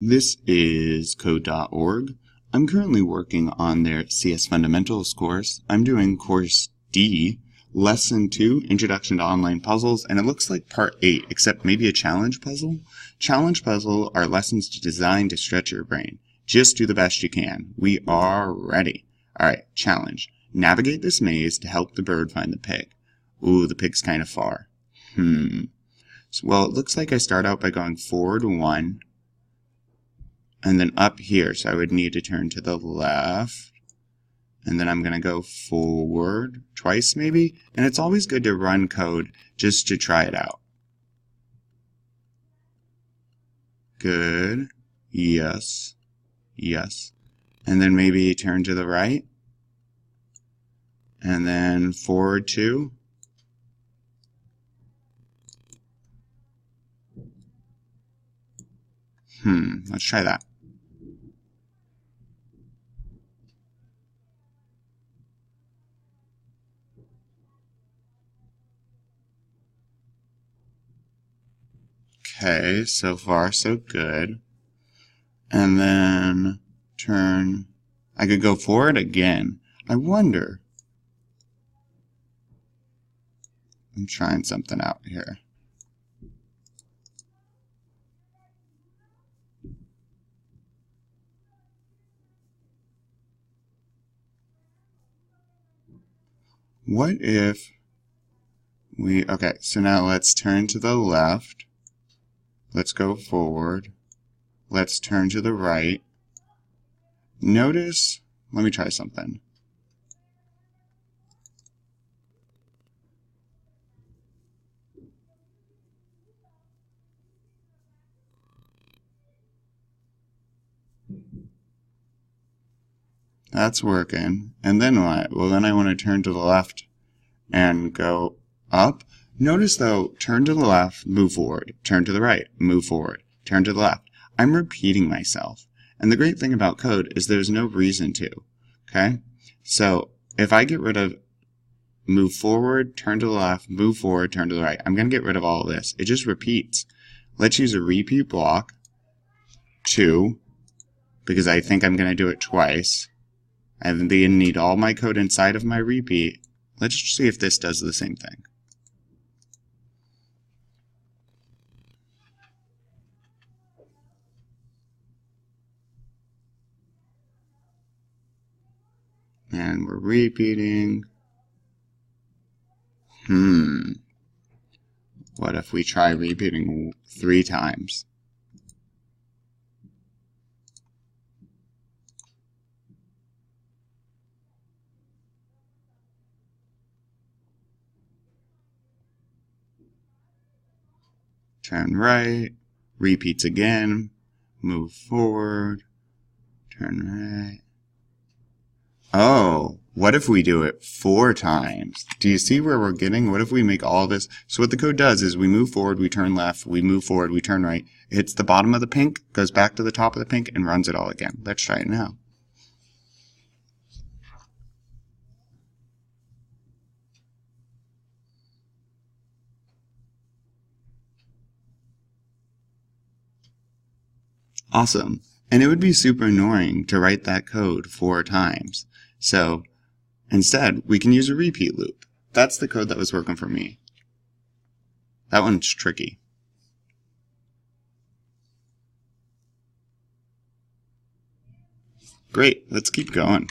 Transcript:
This is code.org. I'm currently working on their CS Fundamentals course. I'm doing course D, lesson 2, Introduction to Online Puzzles, and it looks like part 8, except maybe a challenge puzzle. Challenge puzzle are lessons designed to stretch your brain. Just do the best you can. We are ready. Alright, challenge. Navigate this maze to help the bird find the pig. Ooh, the pig's kind of far. Well, it looks like I start out by going forward 1, and then up here, so I would need to turn to the left, and then I'm going to go forward twice maybe, and it's always good to run code just to try it out. Good, yes, yes, and then maybe turn to the right, and then forward 2, let's try that. Okay, so far so good. And then turn, I could go forward again. I wonder. I'm trying something out here. What if okay, so now let's turn to the left. Let's go forward. Let's turn to the right. Notice, let me try something. That's working. And then what? Well, then I want to turn to the left and go up. Notice though, turn to the left, move forward, turn to the right, move forward, turn to the left. I'm repeating myself. And the great thing about code is there's no reason to. Okay? So if I get rid of move forward, turn to the left, move forward, turn to the right, I'm going to get rid of all of this. It just repeats. Let's use a repeat block, 2, because I think I'm going to do it twice. I then need all my code inside of my repeat. Let's just see if this does the same thing. And we're repeating. What if we try repeating 3 times? Turn right, repeats again, move forward, turn right. Oh, what if we do it 4 times? Do you see where we're getting? What if we make all this? So what the code does is we move forward, we turn left, we move forward, we turn right. It hits the bottom of the pink, goes back to the top of the pink, and runs it all again. Let's try it now. Awesome. And it would be super annoying to write that code 4 times. So instead, we can use a repeat loop. That's the code that was working for me. That one's tricky. Great, let's keep going.